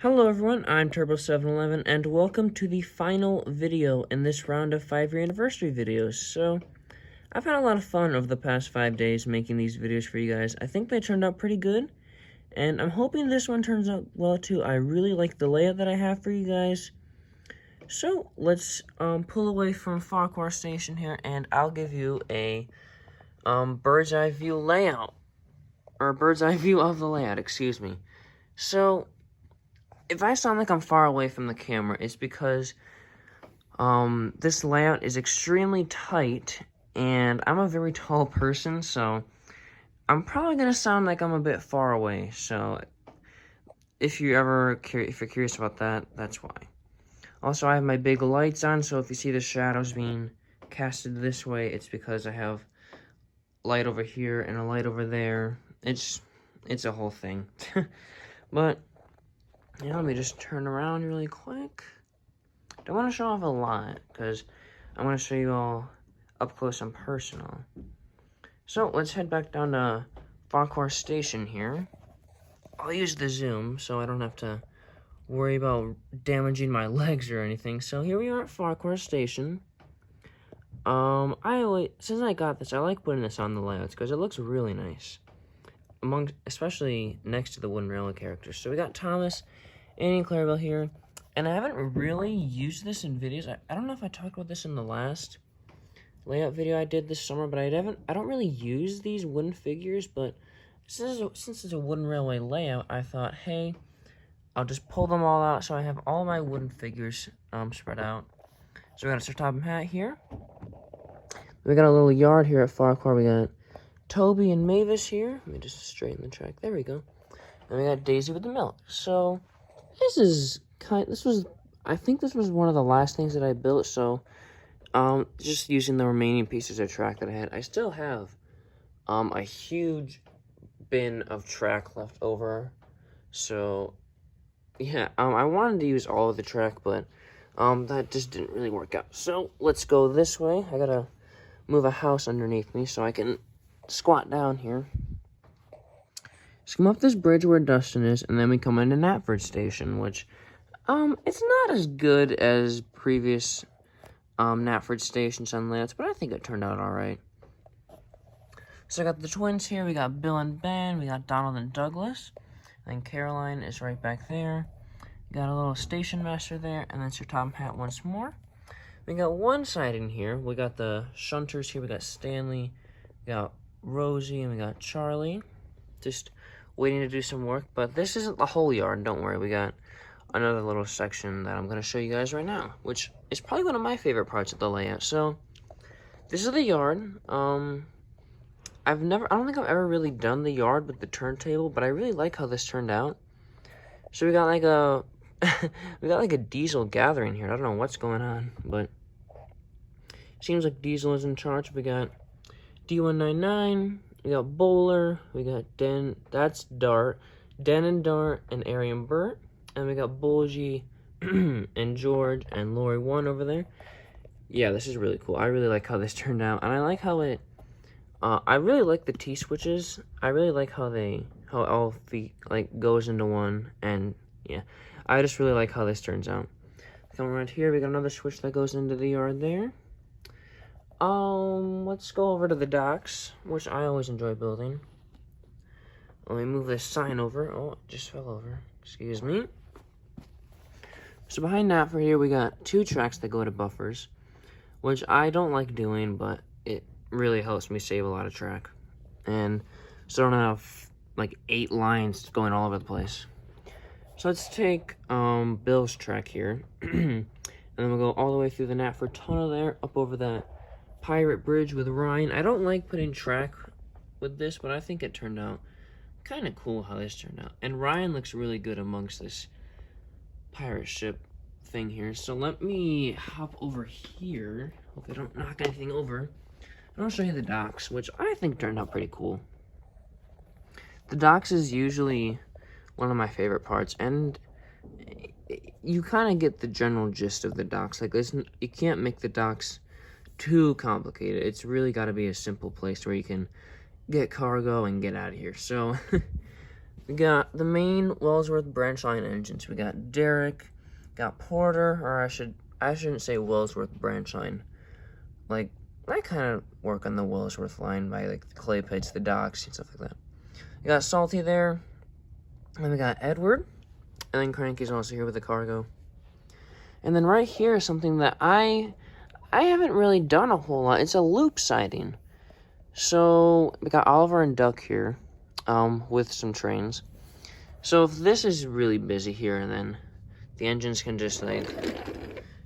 Hello everyone, I'm Turbo711 and welcome to the final video in this round of 5-year anniversary videos. So, I've had a lot of fun over the past 5 days making these videos for you guys. I think they turned out pretty good, and I'm hoping this one turns out well too. I really like the layout that I have for you guys. So, let's pull away from Farquhar Station here, and I'll give you a bird's eye view layout. Or bird's eye view of the layout, excuse me. So, if I sound like I'm far away from the camera, it's because this layout is extremely tight, and I'm a very tall person, so I'm probably gonna sound like I'm a bit far away. So if you're curious about that, that's why. Also, I have my big lights on, so if you see the shadows being casted this way, it's because I have light over here and a light over there. It's a whole thing. But yeah, let me just turn around really quick. Don't want to show off a lot, because I want to show you all up close and personal. So, let's head back down to Farquhar Station here. I'll use the zoom, so I don't have to worry about damaging my legs or anything. So, here we are at Farquhar Station. Since I got this, I like putting this on the layouts, because it looks really nice. Especially next to the wooden railway characters. So, we got Thomas, Annie, and Clarabelle here. And I haven't really used this in videos. I don't know if I talked about this in the last layout video I did this summer, but I don't really use these wooden figures, but since it's a wooden railway layout, I thought, hey, I'll just pull them all out so I have all my wooden figures spread out. So we got a Sir Topham Hatt here. We got a little yard here at Farquhar. We got Toby and Mavis here. Let me just straighten the track. There we go. And we got Daisy with the milk. So I think this was one of the last things that I built, so just using the remaining pieces of track that I had. I still have a huge bin of track left over, so yeah, I wanted to use all of the track, but that just didn't really work out. So let's go this way. I gotta move a house underneath me so I can squat down here. Just come up this bridge where Dustin is, and then we come into Knapford Station, which it's not as good as previous Knapford Stations on layouts, but I think it turned out alright. So I got the twins here. We got Bill and Ben. We got Donald and Douglas. And then Caroline is right back there. We got a little station master there, and then Sir Topham Hatt once more. We got one side in here. We got the shunters here. We got Stanley. We got Rosie, and we got Charlie. Just waiting to do some work, but this isn't the whole yard. Don't worry. We got another little section that I'm going to show you guys right now, which is probably one of my favorite parts of the layout. So, this is the yard. I don't think I've ever really done the yard with the turntable, but I really like how this turned out. So we got like a diesel gathering here. I don't know what's going on, but seems like Diesel is in charge. We got D199, we got Bowler, we got Den and Dart, and Arian Burt. And we got Bulgy and George and Lori 1 over there. Yeah, this is really cool. I really like how this turned out. And I like how I really like the T-switches. I really like how all feet, goes into one. And, yeah, I just really like how this turns out. Come around here, we got another switch that goes into the yard there. Let's go over to the docks, which I always enjoy building. Let me move this sign over. Oh, it just fell over. Excuse me. So behind Knapford here, we got 2 tracks that go to buffers, which I don't like doing, but it really helps me save a lot of track. And so I don't have, 8 lines going all over the place. So let's take Bill's track here, and then we'll go all the way through the Knapford Tunnel there, up over that pirate bridge with Ryan. I don't like putting track with this, but I think it turned out kind of cool how this turned out. And Ryan looks really good amongst this pirate ship thing here. So let me hop over here. Hope I don't knock anything over. And I'll show you the docks, which I think turned out pretty cool. The docks is usually one of my favorite parts, and you kind of get the general gist of the docks. You can't make the docks too complicated. It's really got to be a simple place where you can get cargo and get out of here. So We got the main Wellsworth branch line engines. We got Derrick, got Porter, or I shouldn't say Wellsworth branch line. Like, I kind of work on the Wellsworth line by like the clay pits, the docks, and stuff like that. We got Salty there, and we got Edward, and then Cranky's also here with the cargo. And then right here is something that I haven't really done a whole lot. It's a loop siding. So we got Oliver and Duck here, with some trains. So if this is really busy here, and then the engines can just like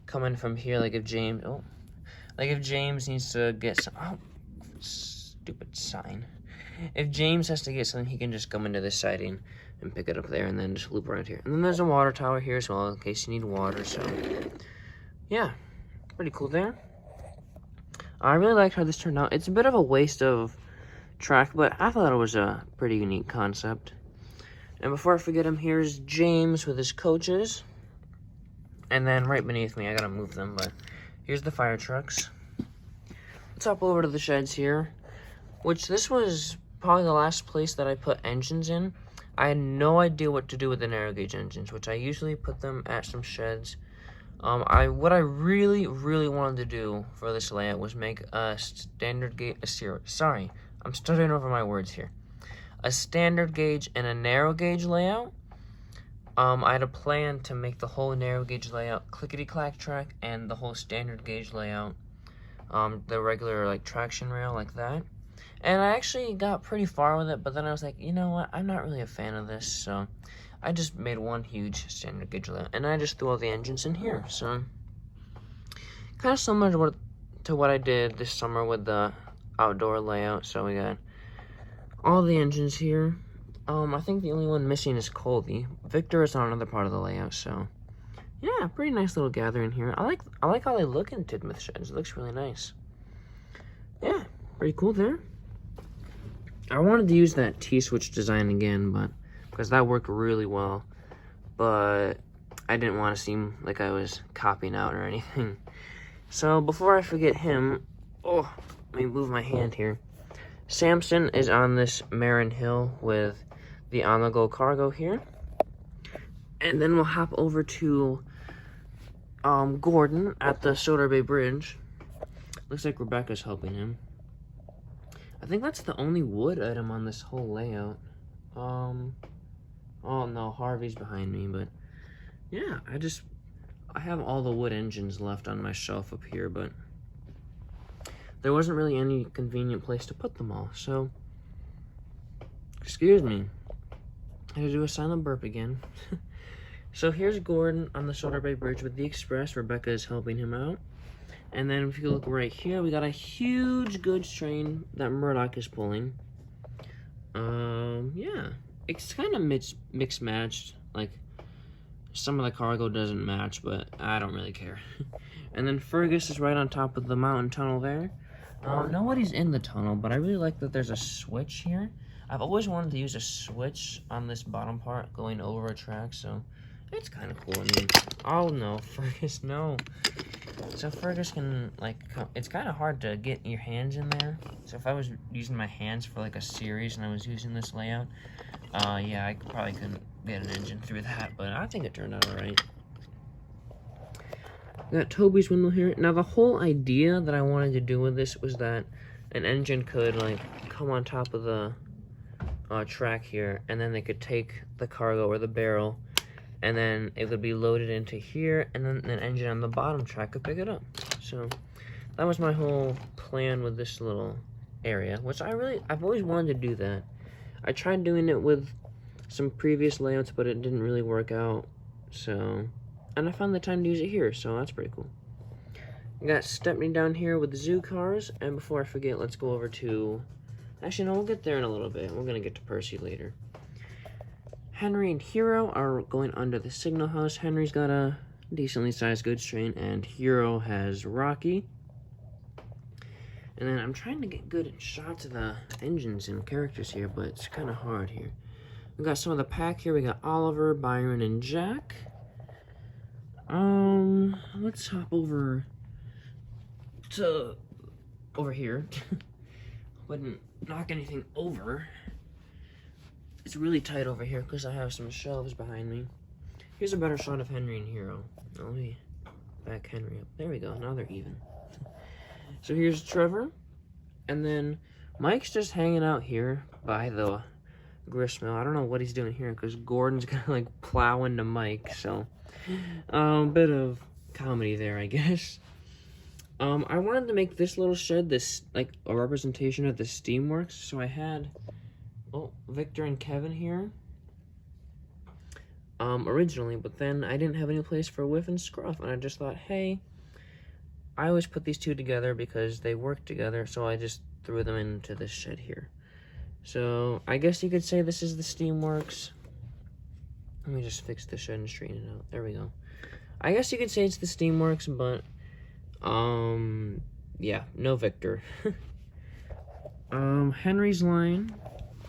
come in from here, like if James needs to get some, stupid sign. If James has to get something, he can just come into this siding and pick it up there, and then just loop around here. And then there's a water tower here as well, in case you need water. So yeah, pretty cool there. I really liked how this turned out. It's a bit of a waste of track, but I thought it was a pretty unique concept. And before I forget him, here's James with his coaches. And then right beneath me, I gotta move them, but here's the fire trucks. Let's hop over to the sheds here, which this was probably the last place that I put engines in. I had no idea what to do with the narrow gauge engines, which I usually put them at some sheds. What I really wanted to do for this layout was make a standard gauge, sorry, I'm stuttering over my words here. A standard gauge and a narrow gauge layout. I had a plan to make the whole narrow gauge layout clickety-clack track and the whole standard gauge layout, the regular like traction rail like that. And I actually got pretty far with it, but then I was like, you know what, I'm not really a fan of this, so I just made one huge standard gauge layout, and I just threw all the engines in here. So kind of similar to what I did this summer with the outdoor layout. So we got all the engines here. I think the only one missing is Colby. Victor is on another part of the layout, so yeah, pretty nice little gathering here. I like how they look in Tidmouth sheds. It looks really nice. Yeah, pretty cool there. I wanted to use that T-switch design again, but because that worked really well, but I didn't want to seem like I was copying out or anything. So before I forget him, let me move my hand here. Samson is on this Marin Hill with the on-the-go cargo here. And then we'll hop over to Gordon at the Soda Bay Bridge. Looks like Rebecca's helping him. I think that's the only wood item on this whole layout. Oh no, Harvey's behind me, but yeah, I have all the wood engines left on my shelf up here, but there wasn't really any convenient place to put them all, so excuse me. I had to do a silent burp again. So here's Gordon on the Soda Bay Bridge with the Express. Rebecca is helping him out. And then if you look right here, we got a huge goods train that Murdoch is pulling. Yeah, it's kind of mixed matched. Like, some of the cargo doesn't match, but I don't really care. And then Fergus is right on top of the mountain tunnel there. Nobody's in the tunnel, but I really like that there's a switch here. I've always wanted to use a switch on this bottom part going over a track, so it's kind of cool. I mean, oh no, Fergus, no. So Fergus can, like, it's kind of hard to get your hands in there. So if I was using my hands for, like, a series and I was using this layout, yeah, I probably couldn't get an engine through that, but I think it turned out all right. We got Toby's windmill here. Now, the whole idea that I wanted to do with this was that an engine could, like, come on top of the track here, and then they could take the cargo or the barrel, and then it would be loaded into here, and then an engine on the bottom track could pick it up. So that was my whole plan with this little area, which I've always wanted to do that. I tried doing it with some previous layouts, but it didn't really work out. So, and I found the time to use it here, so that's pretty cool. We got Stepney down here with the zoo cars, and before I forget, let's go over to, actually no, we'll get there in a little bit. We're gonna get to Percy later. Henry and Hero are going under the signal house. Henry's got a decently sized goods train, and Hero has Rocky. And then I'm trying to get good shots of the engines and characters here, but it's kind of hard here. We got some of the pack here. We got Oliver, Byron, and Jack. Let's hop over to over here. Wouldn't knock anything over. It's really tight over here because I have some shelves behind me. Here's a better shot of Henry and Hero. Let me back Henry up. There we go. Now they're even. So here's Trevor. And then Mike's just hanging out here by the gristmill. I don't know what he's doing here because Gordon's gonna like plow into Mike. So bit of comedy there, I guess. I wanted to make this little shed this like a representation of the Steamworks. So I had Victor and Kevin here originally, but then I didn't have any place for Whiff and Scruff, and I just thought, hey, I always put these two together because they work together, so I just threw them into this shed here. So I guess you could say this is the Steamworks. Let me just fix the shed and straighten it out. There we go. I guess you could say it's the Steamworks, but yeah, no Victor. Henry's line,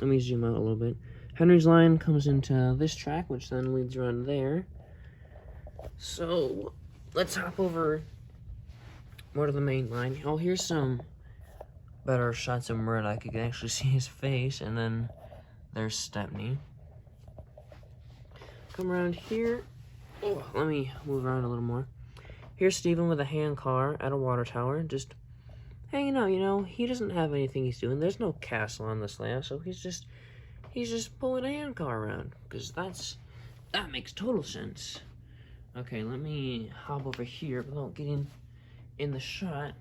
let me zoom out a little bit. Henry's line comes into this track, which then leads around there. So let's hop over more to the main line. Oh, here's some better shots of Murdoch. You can actually see his face, and then there's Stepney. Come around here. Oh, let me move around a little more. Here's Steven with a hand car at a water tower, just hanging out, you know. He doesn't have anything he's doing. There's no castle on this layout, so he's just pulling a hand car around, because that makes total sense. Okay, let me hop over here without getting in the shot.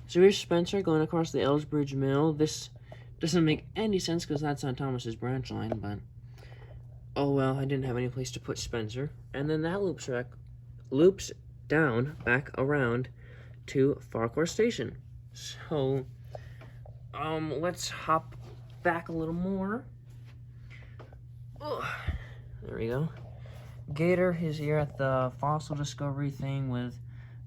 So here's Spencer going across the Ellsbridge Mill. This doesn't make any sense because that's on Thomas's branch line, but oh well, I didn't have any place to put Spencer. And then that loops down back around to Farquhar Station. So let's hop back a little more. Oh, there we go. Gator is here at the fossil discovery thing with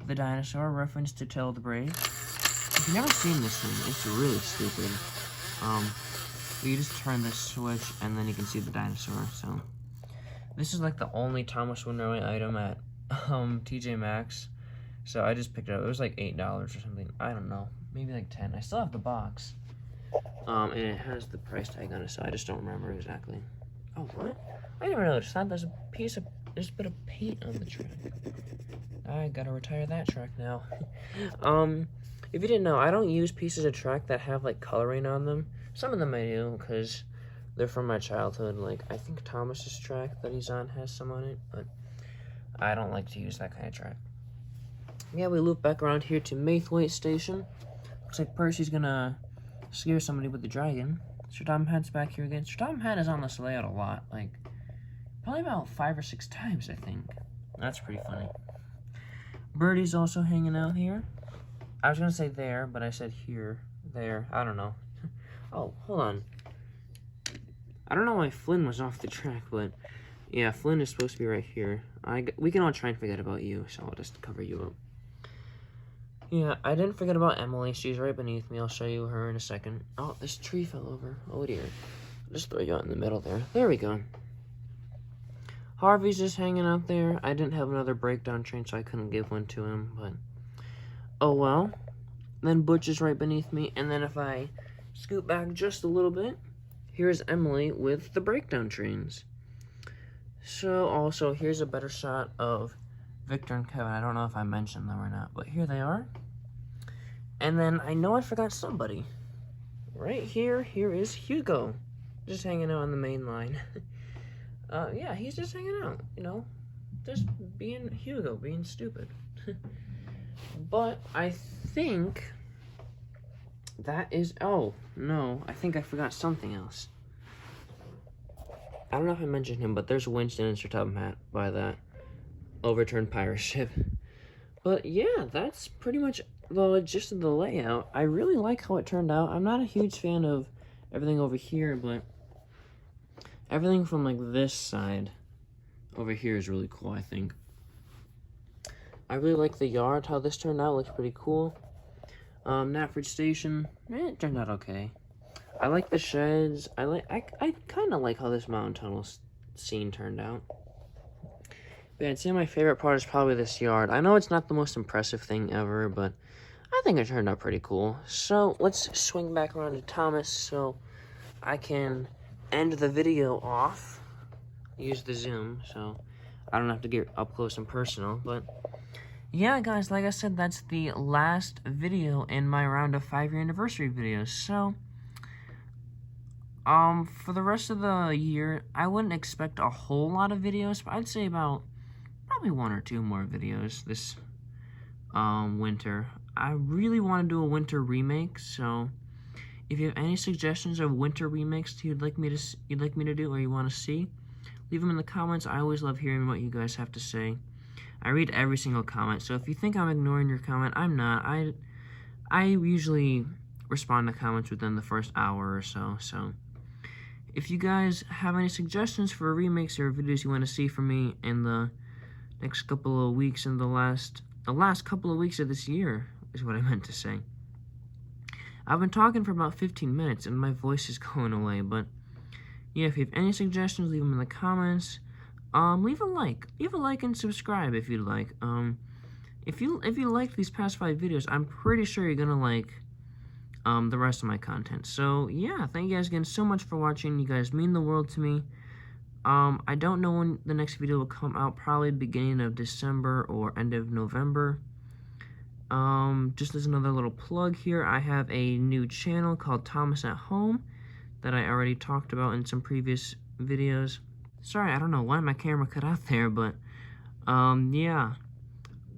the dinosaur, reference to Tell the Brave. If you've never seen this thing, it's really stupid. You just turn this switch and then you can see the dinosaur. So this is like the only Thomas Winnerly item at TJ Maxx. So I just picked it up. It was like $8 or something. I don't know, maybe like 10. I still have the box. And it has the price tag on it, so I just don't remember exactly. Oh, what? I never noticed that. There's a bit of paint on the track. I gotta retire that track now. If you didn't know, I don't use pieces of track that have like coloring on them. Some of them I do, because they're from my childhood. Like, I think Thomas's track that he's on has some on it, but I don't like to use that kind of track. Yeah, we loop back around here to Maithwaite Station. Looks like Percy's gonna scare somebody with the dragon. Sir Tom Hat's back here again. Sir Tom Hat is on this layout a lot, like probably about 5 or 6 times, I think. That's pretty funny. Birdie's also hanging out here. I was gonna say there, but I said here, there. I don't know. Oh, hold on. I don't know why Flynn was off the track, but yeah, Flynn is supposed to be right here. We can all try and forget about you, so I'll just cover you up. Yeah, I didn't forget about Emily. She's right beneath me. I'll show you her in a second. Oh, this tree fell over. Oh, dear. I'll just throw you out in the middle there. There we go. Harvey's just hanging out there. I didn't have another breakdown train, so I couldn't give one to him, but oh well. Then Butch is right beneath me, and then if I scoot back just a little bit, here's Emily with the breakdown trains. So, also, here's a better shot of Victor and Kevin. I don't know if I mentioned them or not, but here they are. And then I know I forgot somebody. Right here is Hugo, just hanging out on the main line. Yeah, he's just hanging out, you know, just being Hugo, being stupid. But I think that is, oh, no, I think I forgot something else. I don't know if I mentioned him, but there's Winston and Sir Tubman Hat by that overturned pirate ship. But yeah, that's pretty much the gist of the layout. I really like how it turned out. I'm not a huge fan of everything over here, but everything from like this side over here is really cool, I think. I really like the yard, how this turned out. Looks pretty cool. Knapford Station, it turned out okay. I like the sheds. I kind of like how this mountain tunnel scene turned out. But I'd say my favorite part is probably this yard. I know it's not the most impressive thing ever, but I think it turned out pretty cool. So let's swing back around to Thomas. So I can end the video off, use the zoom, so I don't have to get up close and personal, but yeah, guys, like I said, that's the last video in my round of 5-year anniversary videos, so for the rest of the year, I wouldn't expect a whole lot of videos, but I'd say about probably 1 or 2 more videos this winter. I really want to do a winter remake, so if you have any suggestions of winter remakes you'd like me to do or you want to see, leave them in the comments. I always love hearing what you guys have to say. I read every single comment, so if you think I'm ignoring your comment, I'm not. I usually respond to comments within the first hour or so, so if you guys have any suggestions for remakes or videos you want to see from me in the next couple of weeks and the last couple of weeks of this year is what I meant to say. I've been talking for about 15 minutes and my voice is going away, but yeah, if you have any suggestions, leave them in the comments. Leave a like and subscribe if you'd like. If you like these past 5 videos, I'm pretty sure you're gonna like the rest of my content. So yeah, thank you guys again so much for watching. You guys mean the world to me. I don't know when the next video will come out, probably beginning of December or end of November. Just as another little plug here, I have a new channel called Thomas at Home that I already talked about in some previous videos. Sorry, I don't know why my camera cut out there, but yeah.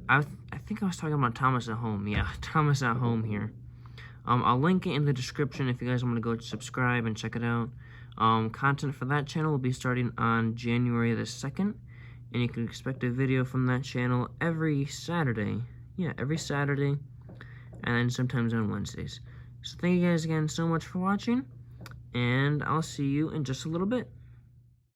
I think I was talking about Thomas at Home. Yeah, Thomas at Home here. I'll link it in the description if you guys want to go subscribe and check it out. Content for that channel will be starting on January the 2nd, and you can expect a video from that channel every Saturday. Yeah, every Saturday, and then sometimes on Wednesdays. So thank you guys again so much for watching, and I'll see you in just a little bit.